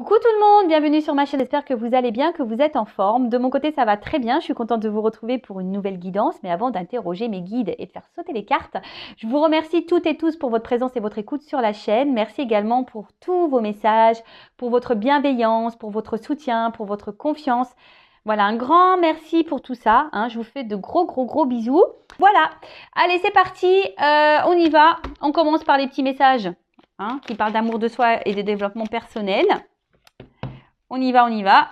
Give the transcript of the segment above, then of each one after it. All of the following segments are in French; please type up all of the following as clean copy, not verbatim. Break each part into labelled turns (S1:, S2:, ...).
S1: Coucou tout le monde, bienvenue sur ma chaîne, j'espère que vous allez bien, que vous êtes en forme. De mon côté ça va très bien, je suis contente de vous retrouver pour une nouvelle guidance, mais avant d'interroger mes guides et de faire sauter les cartes, je vous remercie toutes et tous pour votre présence et votre écoute sur la chaîne. Merci également pour tous vos messages, pour votre bienveillance, pour votre soutien, pour votre confiance. Voilà, un grand merci pour tout ça, je vous fais de gros bisous. Voilà, allez c'est parti, on y va, on commence par les petits messages qui parlent d'amour de soi et de développement personnel. On y va.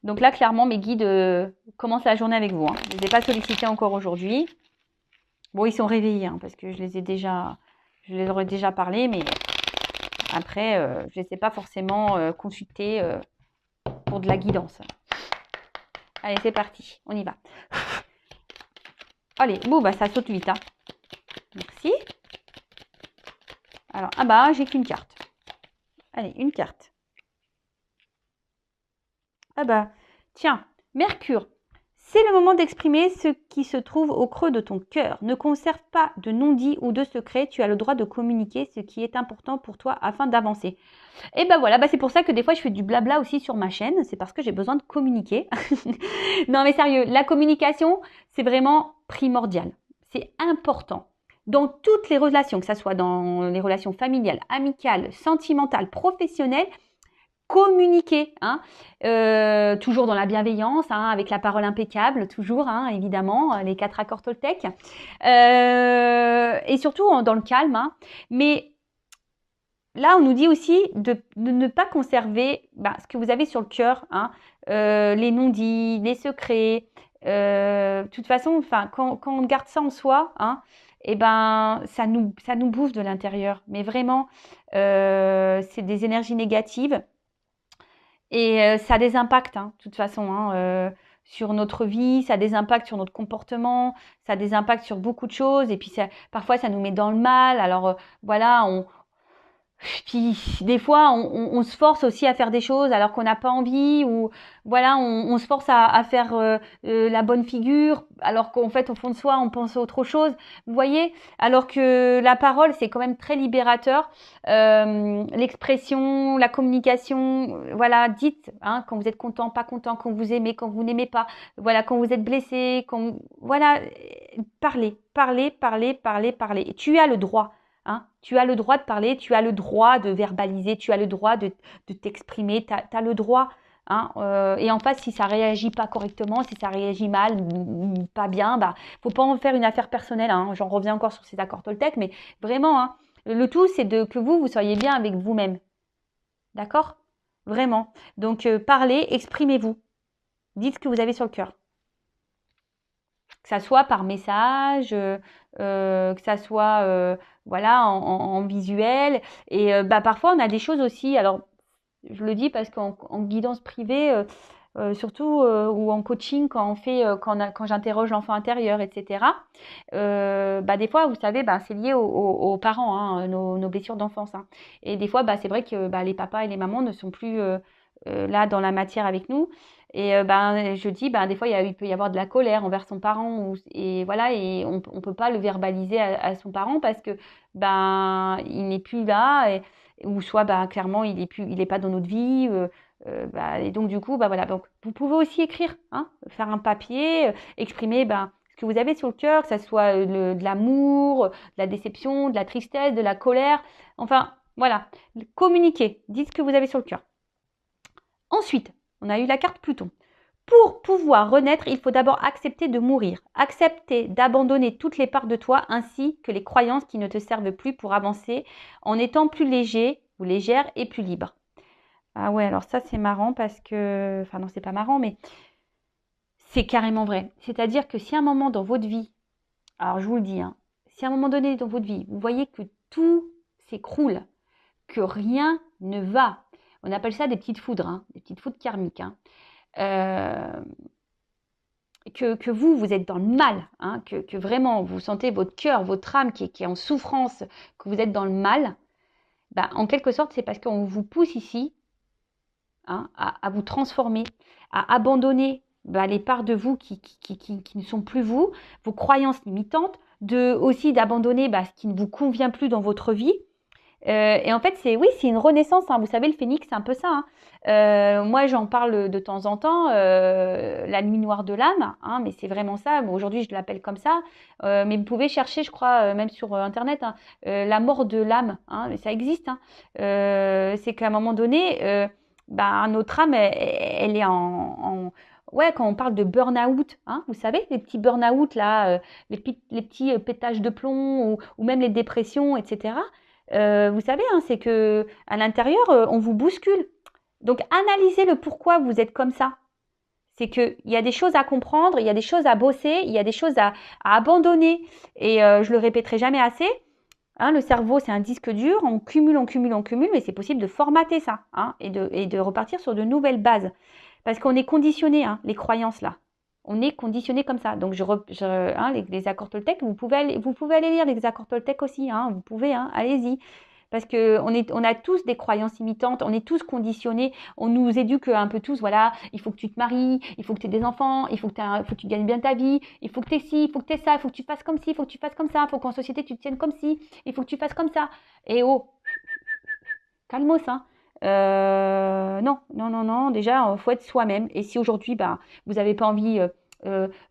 S1: Donc là, clairement, mes guides commencent la journée avec vous. Je ne les ai pas sollicités encore aujourd'hui. Bon, ils sont réveillés parce que je les aurais déjà parlé, mais après, je ne les ai pas forcément consultés pour de la guidance. Allez, c'est parti. On y va. Allez, bon, bah ça saute vite. Merci. Alors, j'ai qu'une carte. Allez, une carte. Tiens, Mercure, c'est le moment d'exprimer ce qui se trouve au creux de ton cœur. Ne conserve pas de non-dit ou de secret. Tu as le droit de communiquer ce qui est important pour toi afin d'avancer. Et voilà, c'est pour ça que des fois je fais du blabla aussi sur ma chaîne. C'est parce que j'ai besoin de communiquer. Non mais sérieux, la communication, c'est vraiment primordial. C'est important. Dans toutes les relations, que ce soit dans les relations familiales, amicales, sentimentales, professionnelles, communiquer, toujours dans la bienveillance, avec la parole impeccable, toujours, évidemment, les 4 accords Toltec, et surtout dans le calme. Mais là, on nous dit aussi de ne pas conserver ce que vous avez sur le cœur, les non-dits, les secrets. De toute façon, quand on garde ça en soi, ça nous bouffe de l'intérieur. Mais vraiment, c'est des énergies négatives. Et ça a des impacts, de toute façon, sur notre vie, ça a des impacts sur notre comportement, ça a des impacts sur beaucoup de choses. Et puis, parfois, ça nous met dans le mal. Alors, voilà, puis des fois, on se force aussi à faire des choses alors qu'on n'a pas envie, ou voilà, on se force à faire la bonne figure alors qu'en fait, au fond de soi, on pense à autre chose. Vous voyez, alors que la parole, c'est quand même très libérateur. L'expression, la communication, voilà, dites quand vous êtes content, pas content, quand vous aimez, quand vous n'aimez pas, voilà, quand vous êtes blessé, voilà, parlez. Et tu as le droit. Tu as le droit de parler, tu as le droit de verbaliser, tu as le droit de t'exprimer, tu as le droit. Et en face, si ça réagit pas correctement, si ça réagit mal, pas bien, faut pas en faire une affaire personnelle. J'en reviens encore sur ces accords Toltec, mais vraiment, le tout, c'est que vous soyez bien avec vous-même. D'accord? Vraiment. Donc, parlez, exprimez-vous. Dites ce que vous avez sur le cœur. Que ça soit par message, que ça soit voilà, en visuel. Et parfois, on a des choses aussi. Alors, je le dis parce qu'en guidance privée, surtout, ou en coaching, quand j'interroge l'enfant intérieur, etc., des fois, vous savez, c'est lié aux parents, nos blessures d'enfance. Et des fois, c'est vrai que les papas et les mamans ne sont plus là dans la matière avec nous. Et je dis, des fois, il peut y avoir de la colère envers son parent. Et voilà, et on ne peut pas le verbaliser à son parent parce que il n'est plus là. Ou soit clairement, il est pas dans notre vie. Et donc, du coup, voilà. Donc, vous pouvez aussi écrire, faire un papier, exprimer ce que vous avez sur le cœur, que ça soit de l'amour, de la déception, de la tristesse, de la colère. Enfin, voilà. Communiquez. Dites ce que vous avez sur le cœur. Ensuite, on a eu la carte Pluton. Pour pouvoir renaître, il faut d'abord accepter de mourir. Accepter d'abandonner toutes les parts de toi ainsi que les croyances qui ne te servent plus pour avancer en étant plus léger ou légère et plus libre. Ah ouais, alors ça c'est marrant parce que... Enfin non, c'est pas marrant, mais c'est carrément vrai. C'est-à-dire que si à un moment dans votre vie, alors je vous le dis, si à un moment donné dans votre vie, vous voyez que tout s'écroule, que rien ne va, on appelle ça des petites foudres, des petites foudres karmiques, que vous êtes dans le mal, que vraiment vous sentez votre cœur, votre âme qui est en souffrance, que vous êtes dans le mal, en quelque sorte, c'est parce qu'on vous pousse ici à vous transformer, à abandonner les parts de vous qui ne sont plus vous, vos croyances limitantes, aussi d'abandonner ce qui ne vous convient plus dans votre vie, Et en fait, oui, c'est une renaissance, hein. Vous savez, le phénix, c'est un peu ça, hein. Moi, j'en parle de temps en temps, la nuit noire de l'âme, hein, mais c'est vraiment ça. Bon, aujourd'hui, je l'appelle comme ça, mais vous pouvez chercher, je crois, même sur Internet, hein, la mort de l'âme, hein, mais ça existe, hein. C'est qu'à un moment donné, notre âme, elle est ouais, quand on parle de burn-out, hein, vous savez, les petits burn-out, là, les petits pétages de plomb ou même les dépressions, etc. Vous savez, hein, c'est que à l'intérieur, on vous bouscule. Donc, analysez le pourquoi vous êtes comme ça. C'est qu'il y a des choses à comprendre, il y a des choses à bosser, il y a des choses à abandonner. Et je le répéterai jamais assez. Hein, le cerveau, c'est un disque dur. On cumule, on cumule, on cumule, mais c'est possible de formater ça, hein, et de repartir sur de nouvelles bases. Parce qu'on est conditionné, hein, les croyances là. On est conditionné comme ça. Donc, hein, les accords Toltec, vous pouvez aller lire les accords Toltec aussi. Hein, vous pouvez, hein, allez-y. Parce on a tous des croyances imitantes, on est tous conditionnés, on nous éduque un peu tous, voilà, il faut que tu te maries, il faut que tu aies des enfants, il faut que tu gagnes bien ta vie, il faut que tu aies ci, il faut que tu aies ça, il faut que tu fasses comme ci, il faut que tu fasses comme ça, il faut qu'en société tu te tiennes comme ci, il faut que tu fasses comme ça. Et oh, calmos, hein. Non, non, non, non, déjà, il faut être soi-même. Et si aujourd'hui, vous n'avez pas envie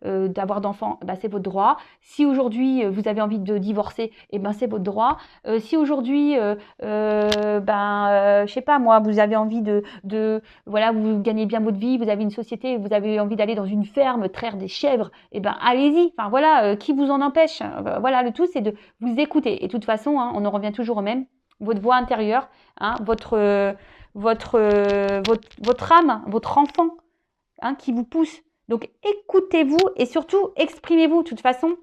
S1: d'avoir d'enfants, c'est votre droit. Si aujourd'hui, vous avez envie de divorcer, c'est votre droit. Si aujourd'hui, je sais pas moi, vous avez envie voilà, vous gagnez bien votre vie, vous avez une société, vous avez envie d'aller dans une ferme, traire des chèvres, allez-y. Enfin voilà, qui vous en empêche? Voilà, le tout, c'est de vous écouter. Et de toute façon, hein, on en revient toujours au même. Votre voix intérieure, hein, votre âme, votre enfant, hein, qui vous pousse. Donc écoutez-vous et surtout exprimez-vous. De toute façon,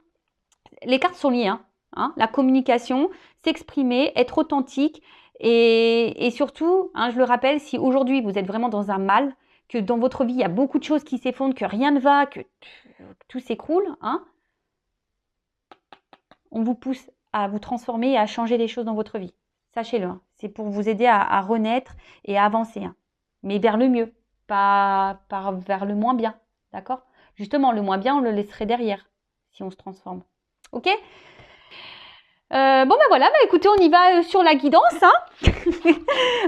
S1: les cartes sont liées, hein, la communication, s'exprimer, être authentique et surtout, hein, je le rappelle, si aujourd'hui vous êtes vraiment dans un mal, que dans votre vie il y a beaucoup de choses qui s'effondrent, que rien ne va, que tout s'écroule, hein, on vous pousse à vous transformer et à changer les choses dans votre vie. Sachez-le, hein, c'est pour vous aider à renaître et à avancer, hein, mais vers le mieux, pas vers le moins bien, d'accord? Justement, le moins bien, on le laisserait derrière si on se transforme. Ok? Voilà, écoutez, on y va sur la guidance, hein.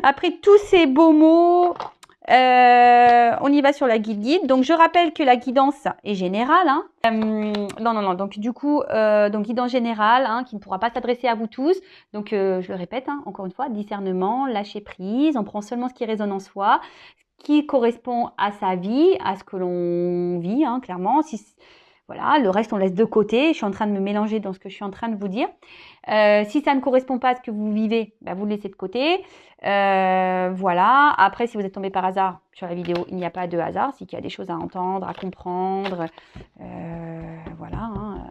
S1: Après tous ces beaux mots, on y va sur la guide. Donc, je rappelle que la guidance est générale, hein. Non. Donc, du coup, guidance générale, hein, qui ne pourra pas s'adresser à vous tous. Donc, je le répète, hein, encore une fois, discernement, lâcher prise. On prend seulement ce qui résonne en soi, qui correspond à sa vie, à ce que l'on vit, hein, clairement. Voilà, le reste, on laisse de côté. Je suis en train de me mélanger dans ce que je suis en train de vous dire. Si ça ne correspond pas à ce que vous vivez, vous le laissez de côté. Voilà. Après, si vous êtes tombé par hasard sur la vidéo, il n'y a pas de hasard. C'est qu'il y a des choses à entendre, à comprendre. Voilà. Hein.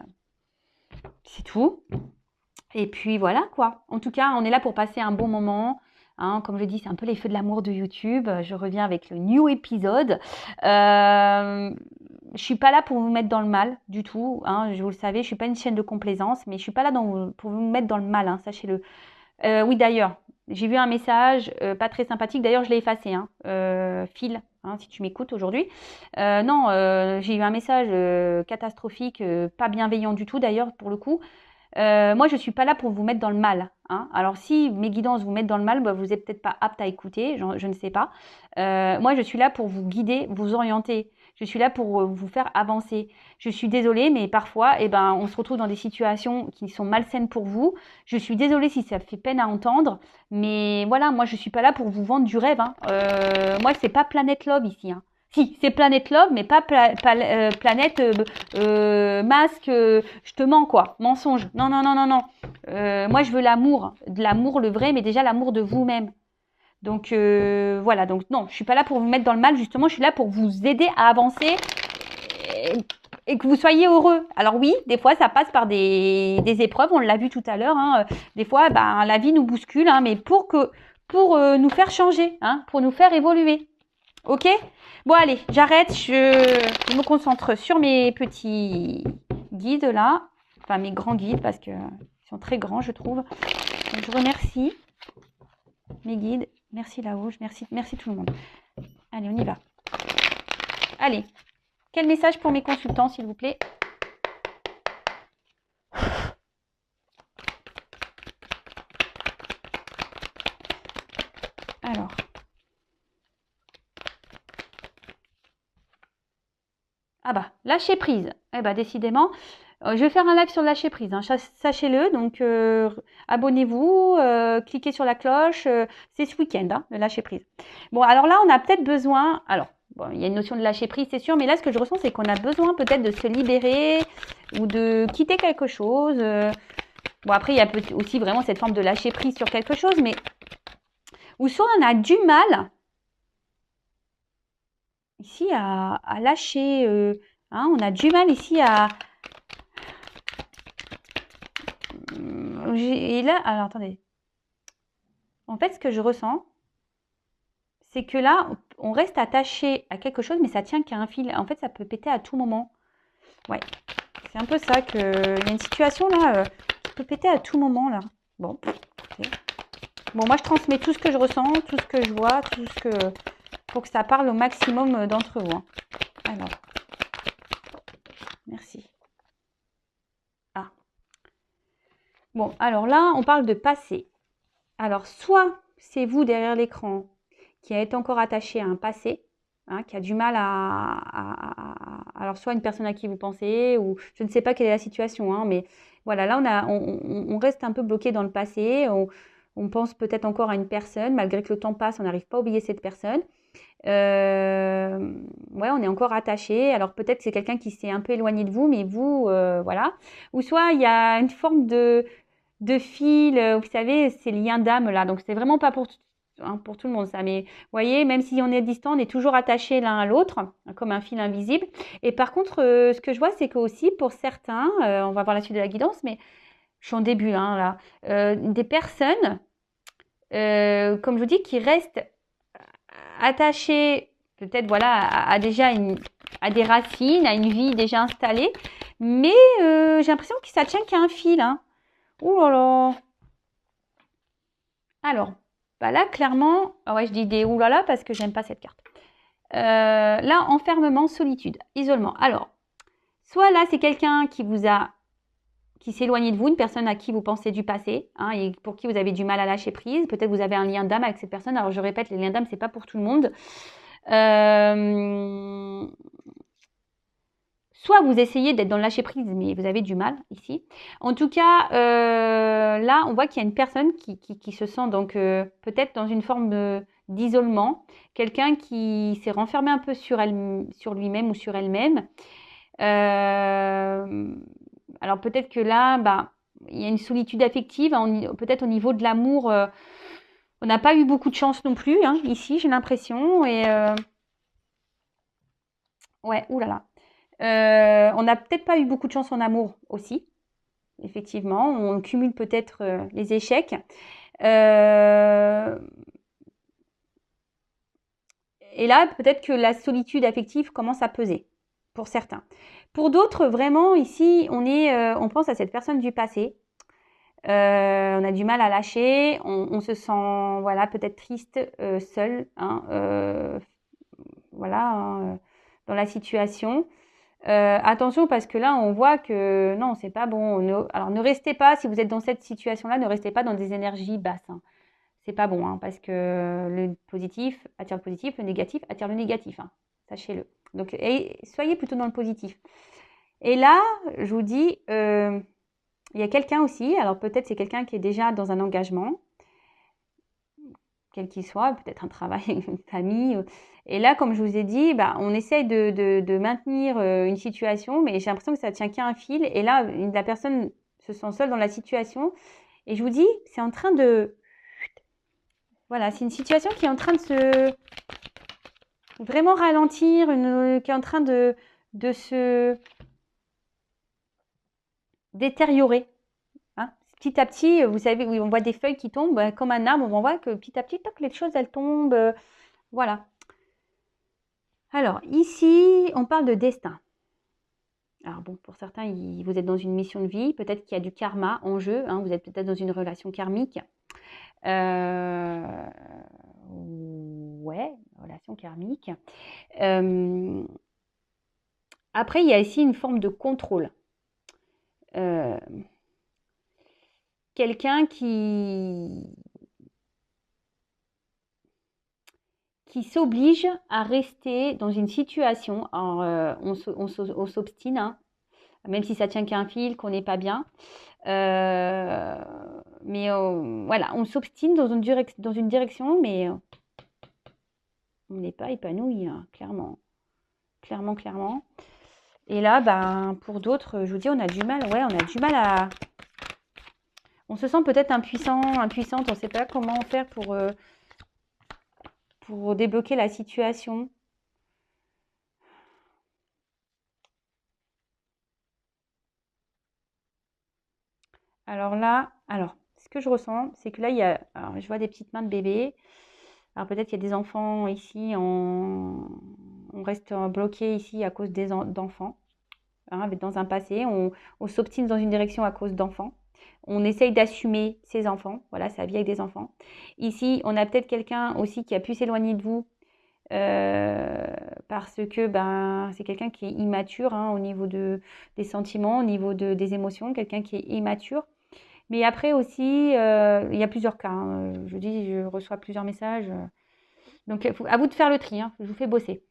S1: C'est tout. Et puis voilà, quoi. En tout cas, on est là pour passer un bon moment. Hein, comme je dis, c'est un peu les feux de l'amour de YouTube. Je reviens avec le new épisode. Je suis pas là pour vous mettre dans le mal du tout. Hein, vous le savez, je suis pas une chaîne de complaisance, mais je suis pas là pour vous mettre dans le mal, hein, sachez-le. Oui, d'ailleurs, j'ai vu un message pas très sympathique. D'ailleurs, je l'ai effacé. Hein, Phil, hein, si tu m'écoutes aujourd'hui. Non, j'ai eu un message catastrophique, pas bienveillant du tout d'ailleurs pour le coup. Moi, je ne suis pas là pour vous mettre dans le mal. Hein. Alors, si mes guidances vous mettent dans le mal, vous n'êtes peut-être pas apte à écouter, je ne sais pas. Moi, je suis là pour vous guider, vous orienter. Je suis là pour vous faire avancer. Je suis désolée, mais parfois, on se retrouve dans des situations qui sont malsaines pour vous. Je suis désolée si ça fait peine à entendre, mais voilà, moi, je ne suis pas là pour vous vendre du rêve. Hein. Moi, c'est pas Planète Love ici. Hein. Si, c'est Planète Love, mais pas Planète masque, je te mens quoi, mensonge. Non. Moi, je veux l'amour, de l'amour le vrai, mais déjà l'amour de vous-même. Donc voilà, donc non, je suis pas là pour vous mettre dans le mal, justement, je suis là pour vous aider à avancer et que vous soyez heureux. Alors oui, des fois, ça passe par des épreuves, on l'a vu tout à l'heure. Hein, des fois, la vie nous bouscule, hein, mais pour nous faire changer, hein, pour nous faire évoluer. Ok? Bon, allez, j'arrête. Je me concentre sur mes petits guides là. Enfin, mes grands guides parce qu'ils sont très grands, je trouve. Donc, je remercie mes guides. Merci là-haut. Merci tout le monde. Allez, on y va. Allez. Quel message pour mes consultants, s'il vous plaît? Ah bah, lâcher prise. Eh bah, décidément, je vais faire un live sur le lâcher prise, hein, sachez-le. Donc, abonnez-vous, cliquez sur la cloche. C'est ce week-end, hein, le lâcher prise. Bon, alors là, on a peut-être besoin. Alors, bon, il y a une notion de lâcher prise, c'est sûr, mais là, ce que je ressens, c'est qu'on a besoin peut-être de se libérer ou de quitter quelque chose. Bon, après, il y a aussi vraiment cette forme de lâcher prise sur quelque chose, mais ou soit on a du mal ici à lâcher. Hein, on a du mal ici à. Et là, alors attendez. En fait, ce que je ressens, c'est que là, on reste attaché à quelque chose, mais ça tient qu'à un fil. En fait, ça peut péter à tout moment. Ouais, c'est un peu ça que. Il y a une situation là qui peut péter à tout moment là. Bon, ok. Bon, moi je transmets tout ce que je ressens, tout ce que je vois, tout ce que. Pour que ça parle au maximum d'entre vous. Hein. Alors, merci. Ah. Bon, alors là, on parle de passé. Alors, soit c'est vous derrière l'écran qui êtes encore attaché à un passé, hein, qui a du mal alors soit une personne à qui vous pensez, ou je ne sais pas quelle est la situation, hein, mais voilà, là on reste un peu bloqué dans le passé, on pense peut-être encore à une personne, malgré que le temps passe, on n'arrive pas à oublier cette personne. Ouais, on est encore attaché. Alors peut-être c'est quelqu'un qui s'est un peu éloigné de vous, mais vous, voilà. Ou soit il y a une forme de fil, vous savez, ces liens d'âme là. Donc c'est vraiment pas hein, pour tout le monde ça. Mais vous voyez, même si on est distant, on est toujours attaché l'un à l'autre, hein, comme un fil invisible. Et par contre, ce que je vois, c'est que aussi pour certains, on va voir la suite de la guidance, mais je suis en début hein, là, des personnes, comme je vous dis, qui restent attachées peut-être voilà déjà à des racines, à une vie déjà installée, mais j'ai l'impression que ça tient qu'à un fil. Hein. Ouh là là. Alors, bah là, clairement, ah ouais, je dis des oulala parce que j'aime pas cette carte. Là, enfermement, solitude, isolement. Alors, soit là, c'est quelqu'un qui s'est éloigné de vous, une personne à qui vous pensez du passé, hein, et pour qui vous avez du mal à lâcher prise. Peut-être vous avez un lien d'âme avec cette personne. Alors, je répète, les liens d'âme, c'est pas pour tout le monde. Soit vous essayez d'être dans le lâcher prise, mais vous avez du mal ici. En tout cas, là, on voit qu'il y a une personne qui se sent donc peut-être dans une forme d'isolement, quelqu'un qui s'est renfermé un peu sur lui-même ou sur elle-même. Alors peut-être que là, bah, il y a une solitude affective, hein, peut-être au niveau de l'amour. On n'a pas eu beaucoup de chance non plus, hein, ici, j'ai l'impression. Et ouais, oulala. On n'a peut-être pas eu beaucoup de chance en amour aussi, effectivement. On cumule peut-être les échecs. Et là, peut-être que la solitude affective commence à peser pour certains. Pour d'autres, vraiment, ici, on pense à cette personne du passé. On a du mal à lâcher. On se sent, voilà, peut-être triste, seul, hein, voilà, hein, dans la situation. Attention parce que là, on voit que non, c'est pas bon. Alors, ne restez pas, si vous êtes dans cette situation-là, ne restez pas dans des énergies basses. Hein. C'est pas bon, hein, parce que le positif attire le positif, le négatif attire le négatif. Hein, sachez-le. Donc, soyez plutôt dans le positif. Et là, je vous dis, il y a quelqu'un aussi. Alors, peut-être c'est quelqu'un qui est déjà dans un engagement, quel qu'il soit, peut-être un travail, une famille. Et là, comme je vous ai dit, bah, on essaye de maintenir une situation, mais j'ai l'impression que ça tient qu'à un fil. Et là, la personne se sent seule dans la situation. Et je vous dis, c'est en train de. Voilà, c'est une situation qui est en train de se vraiment ralentir, qui est en train de se détériorer. Hein. Petit à petit, vous savez, oui, on voit des feuilles qui tombent, comme un arbre, on voit que petit à petit, toc, les choses, elles tombent. Voilà. Alors, ici, on parle de destin. Alors bon, pour certains, vous êtes dans une mission de vie, peut-être qu'il y a du karma en jeu, hein, vous êtes peut-être dans une relation karmique. Ouais, relation karmique. Après, il y a ici une forme de contrôle. Quelqu'un qui qui s'oblige à rester dans une situation. Alors, on s'obstine, hein, même si ça tient qu'à un fil, qu'on n'est pas bien. Mais voilà, on s'obstine dans une direction, mais on n'est pas épanoui, hein, clairement. Clairement, clairement. Et là, ben, pour d'autres, je vous dis, on a du mal. Ouais, on a du mal à... On se sent peut-être impuissant, impuissante. On ne sait pas comment faire pour débloquer la situation. Alors là, ce que je ressens, c'est que là, alors, je vois des petites mains de bébé. Alors peut-être qu'il y a des enfants ici, on reste bloqué ici à cause d'enfants. Hein, dans un passé, on s'obstine dans une direction à cause d'enfants. On essaye d'assumer ses enfants, voilà, sa vie avec des enfants. Ici, on a peut-être quelqu'un aussi qui a pu s'éloigner de vous parce que ben, c'est quelqu'un qui est immature, hein, au niveau des sentiments, au niveau des émotions, quelqu'un qui est immature. Mais après aussi, il y a plusieurs cas, hein. Je reçois plusieurs messages. Donc, à vous de faire le tri, hein, je vous fais bosser.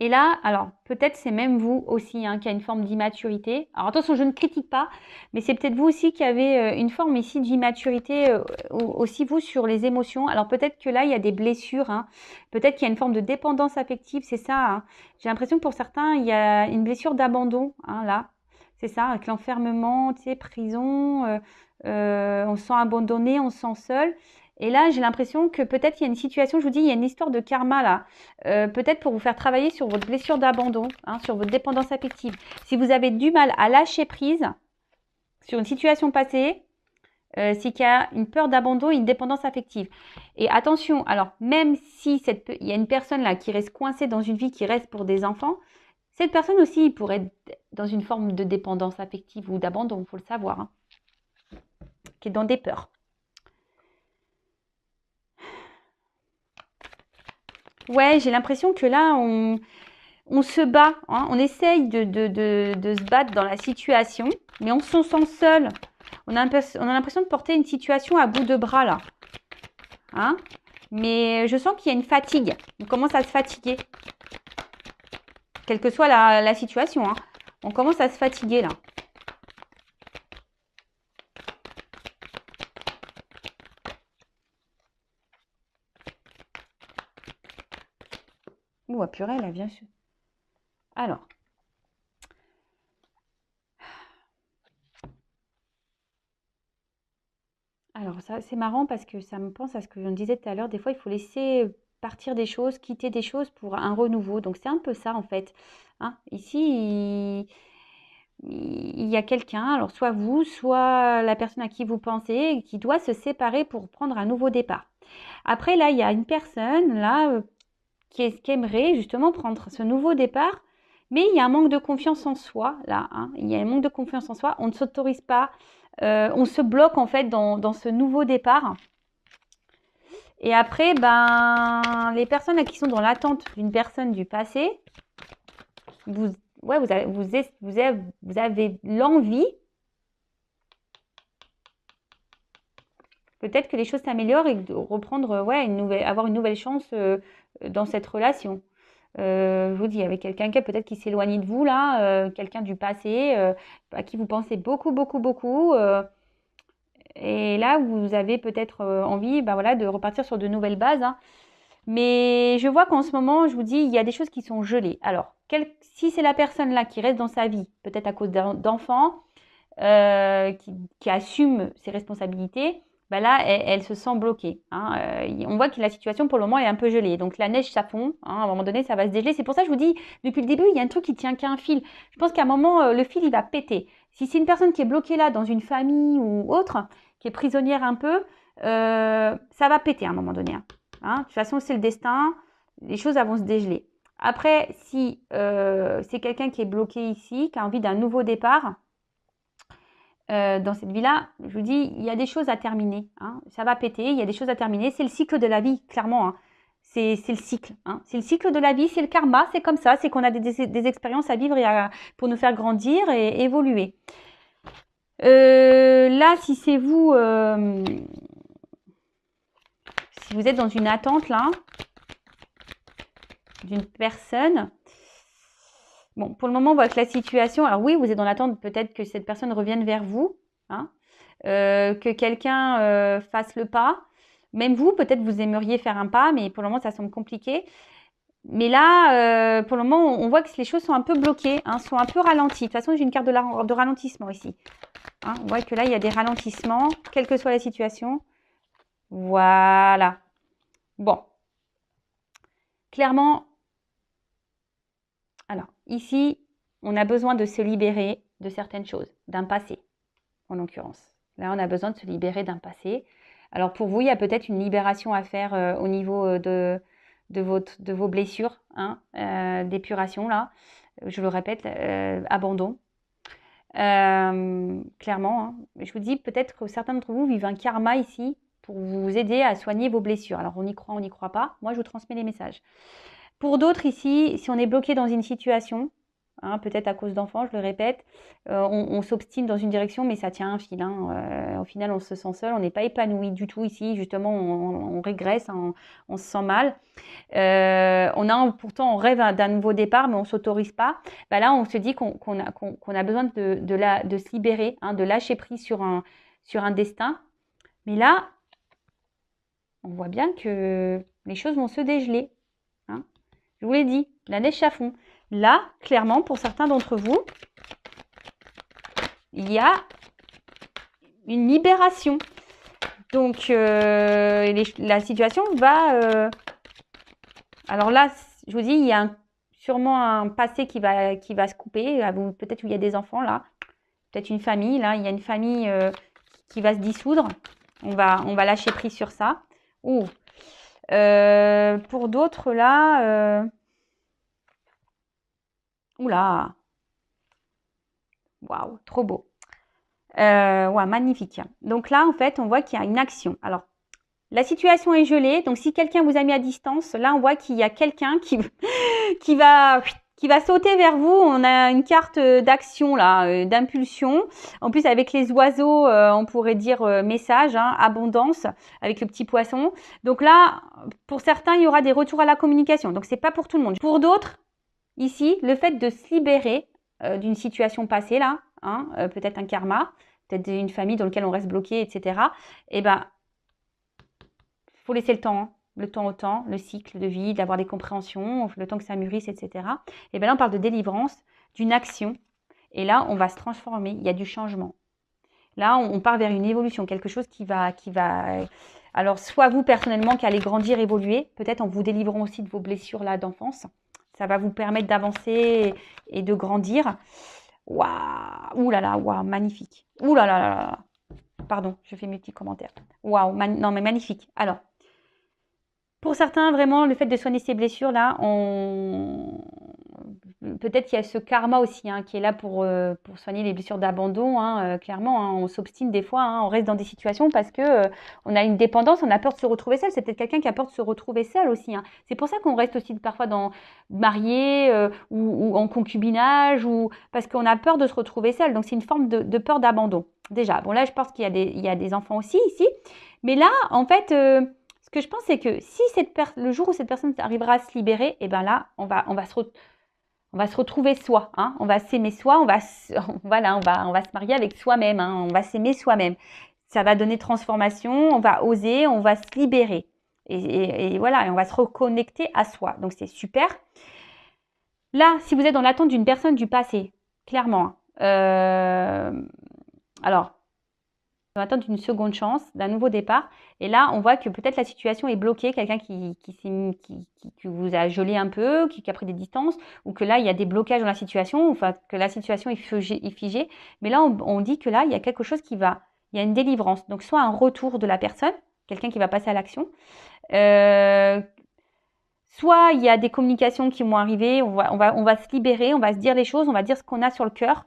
S1: Et là, alors, peut-être c'est même vous aussi, hein, qui a une forme d'immaturité. Alors, attention, je ne critique pas, mais c'est peut-être vous aussi qui avez une forme ici d'immaturité, aussi vous, sur les émotions. Alors, peut-être que là, il y a des blessures, hein. Peut-être qu'il y a une forme de dépendance affective, c'est ça, hein. J'ai l'impression que pour certains, il y a une blessure d'abandon, hein, là. C'est ça, avec l'enfermement, tu sais, prison, on se sent abandonné, on se sent seul. Et là, j'ai l'impression que peut-être il y a une situation, je vous dis, il y a une histoire de karma là. Peut-être pour vous faire travailler sur votre blessure d'abandon, hein, sur votre dépendance affective. Si vous avez du mal à lâcher prise sur une situation passée, c'est qu'il y a une peur d'abandon et une dépendance affective. Et attention, alors même si il y a une personne là qui reste coincée dans une vie qui reste pour des enfants, cette personne aussi pourrait être dans une forme de dépendance affective ou d'abandon, il faut le savoir, hein, qui est dans des peurs. Ouais, j'ai l'impression que là, on se bat, hein, on essaye de se battre dans la situation, mais on se sent seul. On a l'impression de porter une situation à bout de bras, là. Hein, mais je sens qu'il y a une fatigue. On commence à se fatiguer. Quelle que soit la situation, hein. On commence à se fatiguer, là. Ouh, purée, là, bien sûr. Alors ça, c'est marrant parce que ça me pense à ce que je disais tout à l'heure. Des fois, il faut laisser partir des choses, quitter des choses pour un renouveau. Donc c'est un peu ça en fait, hein. Ici, il y a quelqu'un, alors soit vous, soit la personne à qui vous pensez, qui doit se séparer pour prendre un nouveau départ. Après, là, il y a une personne là qui aimerait justement prendre ce nouveau départ, mais il y a un manque de confiance en soi là, hein. Il y a un manque de confiance en soi. On ne s'autorise pas. On se bloque en fait dans ce nouveau départ. Et après, ben, les personnes qui sont dans l'attente d'une personne du passé, vous avez l'envie, peut-être que les choses s'améliorent et de reprendre, avoir une nouvelle chance dans cette relation. Je vous dis, avec quelqu'un peut-être qui s'éloigne de vous là, quelqu'un du passé, à qui vous pensez beaucoup, beaucoup, beaucoup. Et là, vous avez peut-être envie, ben voilà, de repartir sur de nouvelles bases, hein. Mais je vois qu'en ce moment, je vous dis, il y a des choses qui sont gelées. Alors, si c'est la personne là qui reste dans sa vie, peut-être à cause d'enfants, qui assume ses responsabilités, ben là, elle se sent bloquée, hein. On voit que la situation pour le moment est un peu gelée. Donc la neige, ça fond, hein, à un moment donné, ça va se dégeler. C'est pour ça que je vous dis, depuis le début, il y a un truc qui tient qu'à un fil. Je pense qu'à un moment, le fil, il va péter. Si c'est une personne qui est bloquée là dans une famille ou autre, qui est prisonnière un peu, ça va péter à un moment donné, hein. Hein, de toute façon, c'est le destin. Les choses vont se dégeler. Après, si c'est quelqu'un qui est bloqué ici, qui a envie d'un nouveau départ, dans cette vie-là, je vous dis, il y a des choses à terminer, hein. Ça va péter, il y a des choses à terminer. C'est le cycle de la vie, clairement, hein. C'est le cycle, hein. C'est le cycle de la vie, c'est le karma, c'est comme ça. C'est qu'on a des expériences à vivre pour nous faire grandir et évoluer. Là, si c'est vous, si vous êtes dans une attente, là, d'une personne. Bon, pour le moment, on voit que la situation... Alors oui, vous êtes dans l'attente peut-être que cette personne revienne vers vous, hein, que quelqu'un fasse le pas. Même vous, peut-être vous aimeriez faire un pas, mais pour le moment, ça semble compliqué. Mais là, pour le moment, on voit que les choses sont un peu bloquées, hein, sont un peu ralenties. De toute façon, j'ai une carte de ralentissement ici. Hein, on voit que là, il y a des ralentissements, quelle que soit la situation. Voilà. Bon. Clairement, alors ici, on a besoin de se libérer de certaines choses, d'un passé, en l'occurrence. Là, on a besoin de se libérer d'un passé. Alors pour vous, il y a peut-être une libération à faire au niveau de vos blessures, hein, d'épuration, là. Je le répète, abandon. Clairement, hein. Je vous dis, peut-être que certains d'entre vous vivent un karma ici pour vous aider à soigner vos blessures. Alors on y croit, on n'y croit pas. Moi, je vous transmets les messages. Pour d'autres ici, si on est bloqué dans une situation, hein, peut-être à cause d'enfants, je le répète, on s'obstine dans une direction, mais ça tient un fil. Hein. Au final, on se sent seul, on n'est pas épanoui du tout ici. Justement, on régresse, hein, on se sent mal. Pourtant, on rêve d'un nouveau départ, mais on ne s'autorise pas. Bah là, on se dit qu'on a besoin de se libérer, hein, de lâcher prise sur un destin. Mais là, on voit bien que les choses vont se dégeler. Hein. Je vous l'ai dit, la neige à fond. Là, clairement, pour certains d'entre vous, il y a une libération. Donc, la situation va... Alors là, je vous dis, il y a sûrement un passé qui va se couper. Peut-être où il y a des enfants, là. Peut-être une famille, là. Il y a une famille qui va se dissoudre. On va lâcher prise sur ça. Ouh. Pour d'autres, là... Oula. Waouh, trop beau. Ouais, magnifique. Donc là, en fait, on voit qu'il y a une action. Alors, la situation est gelée. Donc, si quelqu'un vous a mis à distance, là, on voit qu'il y a quelqu'un qui va sauter vers vous. On a une carte d'action, là, d'impulsion. En plus, avec les oiseaux, on pourrait dire message, hein, abondance, avec le petit poisson. Donc là, pour certains, il y aura des retours à la communication. Donc, c'est pas pour tout le monde. Pour d'autres, ici, le fait de se libérer d'une situation passée, là, hein, peut-être un karma, peut-être une famille dans laquelle on reste bloqué, etc. Eh ben, faut laisser le temps, hein, le temps au temps, le cycle de vie, d'avoir des compréhensions, le temps que ça mûrisse, etc. Et bien là, on parle de délivrance, d'une action. Et là, on va se transformer. Il y a du changement. Là, on part vers une évolution, quelque chose qui va... Alors, soit vous, personnellement, qui allez grandir, évoluer, peut-être en vous délivrant aussi de vos blessures là d'enfance. Ça va vous permettre d'avancer et de grandir. Waouh! Ouh là là, waouh, magnifique. Ouh là là là là. Pardon, je fais mes petits commentaires. Waouh, non mais magnifique. Alors, pour certains, vraiment, le fait de soigner ces blessures là, peut-être qu'il y a ce karma aussi, hein, qui est là pour soigner les blessures d'abandon, hein, clairement. Hein, on s'obstine des fois, hein, on reste dans des situations parce que on a une dépendance, on a peur de se retrouver seul. C'est peut-être quelqu'un qui a peur de se retrouver seul aussi. Hein. C'est pour ça qu'on reste aussi parfois marié ou en concubinage, ou parce qu'on a peur de se retrouver seul. Donc c'est une forme de peur d'abandon. Déjà, bon là, je pense qu'il y a des enfants aussi ici. Mais là, en fait, ce que je pense, c'est que si le jour où cette personne arrivera à se libérer, et ben là, on va se retrouver soi, hein. On va s'aimer soi, voilà, on va se marier avec soi-même, hein. On va s'aimer soi-même. Ça va donner transformation, on va oser, on va se libérer. Et voilà, et on va se reconnecter à soi. Donc c'est super. Là, si vous êtes dans l'attente d'une personne du passé, clairement, alors, dans l'attente d'une seconde chance, d'un nouveau départ. Et là, on voit que peut-être la situation est bloquée, quelqu'un qui vous a gelé un peu, qui a pris des distances, ou que là, il y a des blocages dans la situation, enfin, que la situation est figée. Mais là, on dit que là, il y a quelque chose il y a une délivrance. Donc, soit un retour de la personne, quelqu'un qui va passer à l'action, soit il y a des communications qui vont arriver, on va se libérer, on va se dire les choses, on va dire ce qu'on a sur le cœur.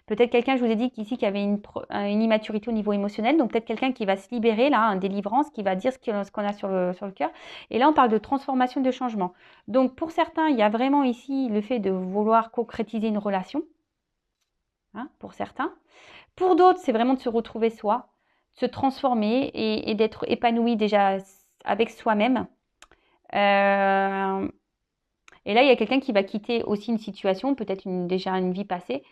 S1: Peut-être quelqu'un, je vous ai dit qu'ici, qui avait une immaturité au niveau émotionnel. Donc, peut-être quelqu'un qui va se libérer, là, une délivrance, qui va dire ce qu'on a sur le cœur. Et là, on parle de transformation, de changement. Donc, pour certains, il y a vraiment ici le fait de vouloir concrétiser une relation. Hein, pour certains. Pour d'autres, c'est vraiment de se retrouver soi, de se transformer et d'être épanoui déjà avec soi-même. Et là, il y a quelqu'un qui va quitter aussi une situation, peut-être déjà une vie passée,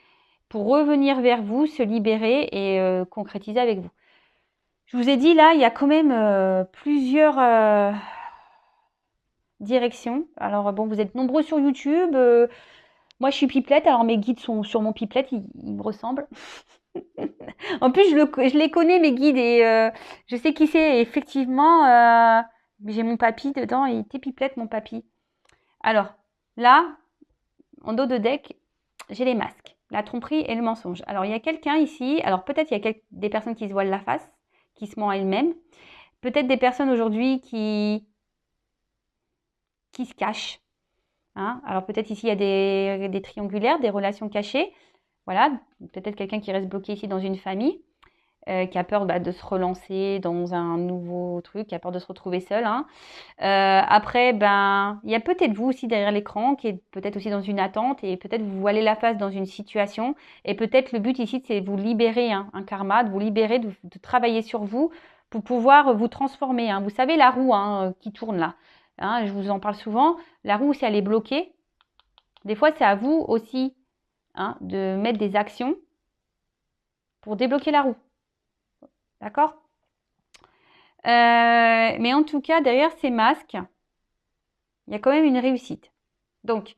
S1: pour revenir vers vous, se libérer et concrétiser avec vous. Je vous ai dit, là, il y a quand même plusieurs directions. Alors, bon, vous êtes nombreux sur YouTube. Moi, je suis pipelette, alors mes guides sont sur mon pipelette, ils me ressemblent. En plus, je les connais, mes guides, et je sais qui c'est. Effectivement, j'ai mon papy dedans, et il était pipelette, mon papy. Alors, là, en dos de deck, j'ai les masques, la tromperie et le mensonge. Alors, il y a quelqu'un ici, alors peut-être il y a des personnes qui se voilent la face, qui se mentent elles-mêmes. Peut-être des personnes aujourd'hui qui se cachent. Hein. Alors, peut-être ici, il y a des triangulaires, des relations cachées. Voilà, peut-être quelqu'un qui reste bloqué ici dans une famille. Qui a peur de se relancer dans un nouveau truc, qui a peur de se retrouver seul. Hein. Après, il y a peut-être vous aussi derrière l'écran, qui est peut-être aussi dans une attente, et peut-être vous voilez la face dans une situation, et peut-être le but ici, c'est de vous libérer, hein, un karma, de vous libérer, de travailler sur vous, pour pouvoir vous transformer. Hein. Vous savez, la roue qui tourne là, hein, je vous en parle souvent, la roue, si elle est bloquée, des fois, c'est à vous aussi de mettre des actions pour débloquer la roue. D'accord? Mais en tout cas, derrière ces masques, il y a quand même une réussite. Donc,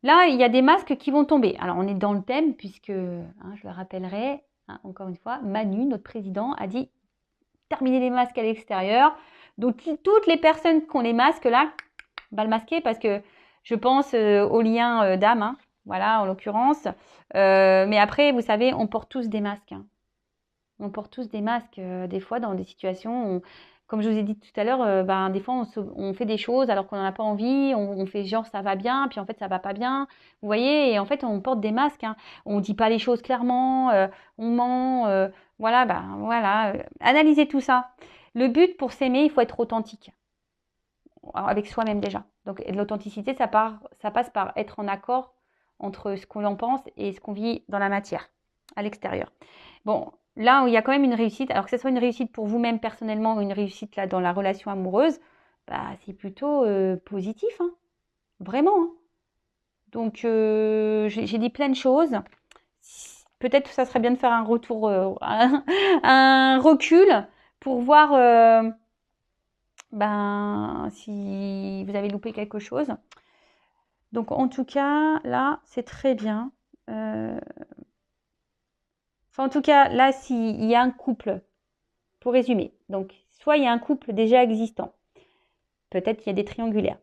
S1: là, il y a des masques qui vont tomber. Alors, on est dans le thème, puisque, je le rappellerai, encore une fois, Manu, notre président, a dit « terminez les masques à l'extérieur ». Donc, toutes les personnes qui ont les masques, là, le masquer, parce que je pense au lien d'âme, voilà, en l'occurrence. Mais après, vous savez, on porte tous des masques. On porte tous des masques, des fois, dans des situations où, comme je vous ai dit tout à l'heure, des fois, on fait des choses alors qu'on n'en a pas envie, on fait genre ça va bien, puis en fait, ça va pas bien. Vous voyez, et en fait, on porte des masques. Hein. On ne dit pas les choses clairement, on ment. Voilà, voilà. Analysez tout ça. Le but pour s'aimer, il faut être authentique. Avec soi-même déjà. Donc, l'authenticité, ça passe par être en accord entre ce qu'on en pense et ce qu'on vit dans la matière, à l'extérieur. Bon, là où il y a quand même une réussite, alors que ce soit une réussite pour vous-même personnellement ou une réussite là dans la relation amoureuse, c'est plutôt positif, hein. Vraiment. Hein. Donc, j'ai dit plein de choses. Peut-être que ça serait bien de faire un retour, un recul pour voir si vous avez loupé quelque chose. Donc, en tout cas, là, c'est très bien. En tout cas, là, s'il y a un couple, pour résumer, donc soit il y a un couple déjà existant, peut-être qu'il y a des triangulaires.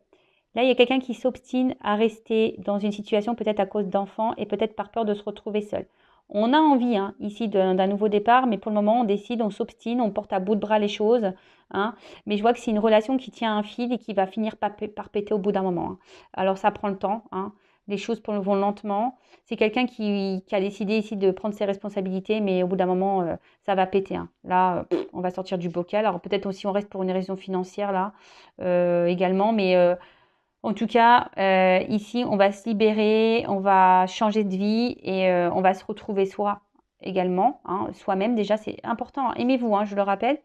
S1: Là, il y a quelqu'un qui s'obstine à rester dans une situation peut-être à cause d'enfants et peut-être par peur de se retrouver seul. On a envie ici d'un nouveau départ, mais pour le moment, on décide, on s'obstine, on porte à bout de bras les choses. Hein, mais je vois que c'est une relation qui tient un fil et qui va finir par péter au bout d'un moment. Hein. Alors, ça prend le temps. Hein. Les choses vont lentement. C'est quelqu'un qui a décidé ici de prendre ses responsabilités, mais au bout d'un moment, ça va péter. Hein. Là, on va sortir du bocal. Alors peut-être aussi on reste pour une raison financière là également, mais en tout cas, ici, on va se libérer, on va changer de vie et on va se retrouver soi également, soi-même. Déjà, c'est important. Aimez-vous, je le rappelle.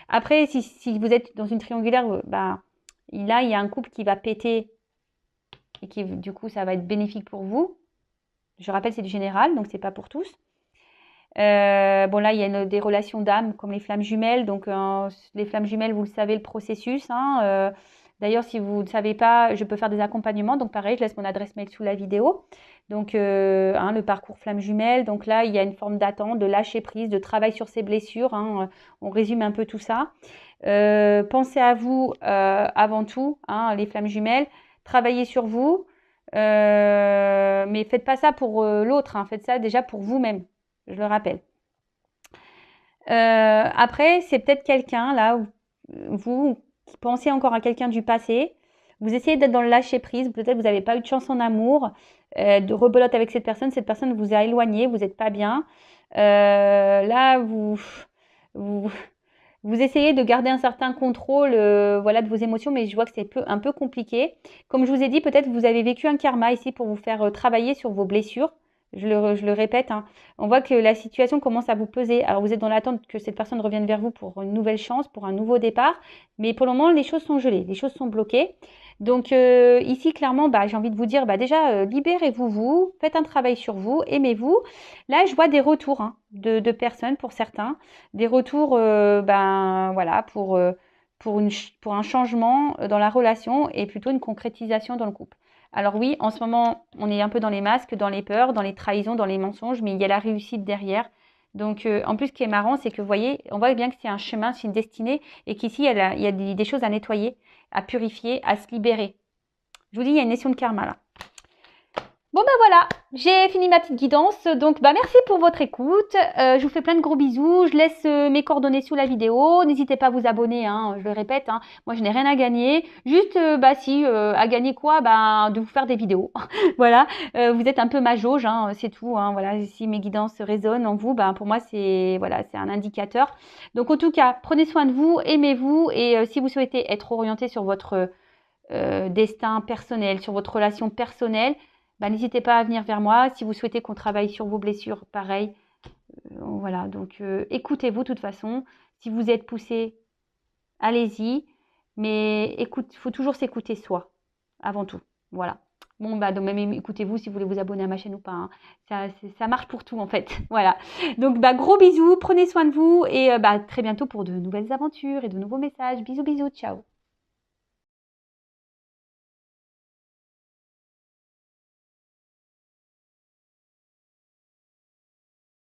S1: Après, si vous êtes dans une triangulaire, là, il y a un couple qui va péter et qui, du coup, ça va être bénéfique pour vous. Je rappelle, c'est du général, donc c'est pas pour tous. Bon, là, il y a des relations d'âme comme les flammes jumelles. Donc, les flammes jumelles, vous le savez, le processus. D'ailleurs, si vous ne savez pas, je peux faire des accompagnements. Donc, pareil, je laisse mon adresse mail sous la vidéo. Donc, le parcours flamme jumelle. Donc là, il y a une forme d'attente, de lâcher prise, de travail sur ses blessures. On résume un peu tout ça. Pensez à vous avant tout, les flammes jumelles. Travaillez sur vous. Mais faites pas ça pour l'autre. Faites ça déjà pour vous-même. Je le rappelle. Après, c'est peut-être quelqu'un, là, vous qui pensez encore à quelqu'un du passé. Vous essayez d'être dans le lâcher-prise. Peut-être vous n'avez pas eu de chance en amour, de rebelote avec cette personne. Cette personne vous a éloigné, vous n'êtes pas bien. Là, vous essayez de garder un certain contrôle de vos émotions, mais je vois que c'est un peu compliqué. Comme je vous ai dit, peut-être vous avez vécu un karma ici pour vous faire travailler sur vos blessures. Je le répète, hein. On voit que la situation commence à vous peser. Alors, vous êtes dans l'attente que cette personne revienne vers vous pour une nouvelle chance, pour un nouveau départ. Mais pour le moment, les choses sont gelées, les choses sont bloquées. Donc, ici, clairement, bah, j'ai envie de vous dire, bah, déjà, libérez-vous, vous, faites un travail sur vous, aimez-vous. Là, je vois des retours hein, de personnes pour certains. Des retours, ben, voilà, pour un changement dans la relation et plutôt une concrétisation dans le couple. Alors oui, en ce moment, on est un peu dans les masques, dans les peurs, dans les trahisons, dans les mensonges, mais il y a la réussite derrière. Donc, en plus, ce qui est marrant, c'est que vous voyez, on voit bien que c'est un chemin, c'est une destinée, et qu'ici, il y a des choses à nettoyer, à purifier, à se libérer. Je vous dis, il y a une notion de karma là. Bon ben voilà, j'ai fini ma petite guidance, donc bah merci pour votre écoute, je vous fais plein de gros bisous, je laisse mes coordonnées sous la vidéo, n'hésitez pas à vous abonner, hein, je le répète, hein, moi je n'ai rien à gagner, juste bah si, à gagner quoi, bah de vous faire des vidéos, voilà, vous êtes un peu ma jauge, hein, c'est tout, hein, voilà, si mes guidances résonnent en vous, bah pour moi c'est voilà, c'est un indicateur, donc en tout cas, prenez soin de vous, aimez-vous, et si vous souhaitez être orienté sur votre destin personnel, sur votre relation personnelle, bah, n'hésitez pas à venir vers moi. Si vous souhaitez qu'on travaille sur vos blessures, pareil. Voilà, donc écoutez-vous de toute façon. Si vous êtes poussé, allez-y. Mais écoute, il faut toujours s'écouter soi, avant tout. Voilà. Bon, bah, donc même écoutez-vous si vous voulez vous abonner à ma chaîne ou pas. Hein. Ça marche pour tout en fait. Voilà. Donc, bah, gros bisous, prenez soin de vous et bah, très bientôt pour de nouvelles aventures et de nouveaux messages. Bisous, bisous, ciao.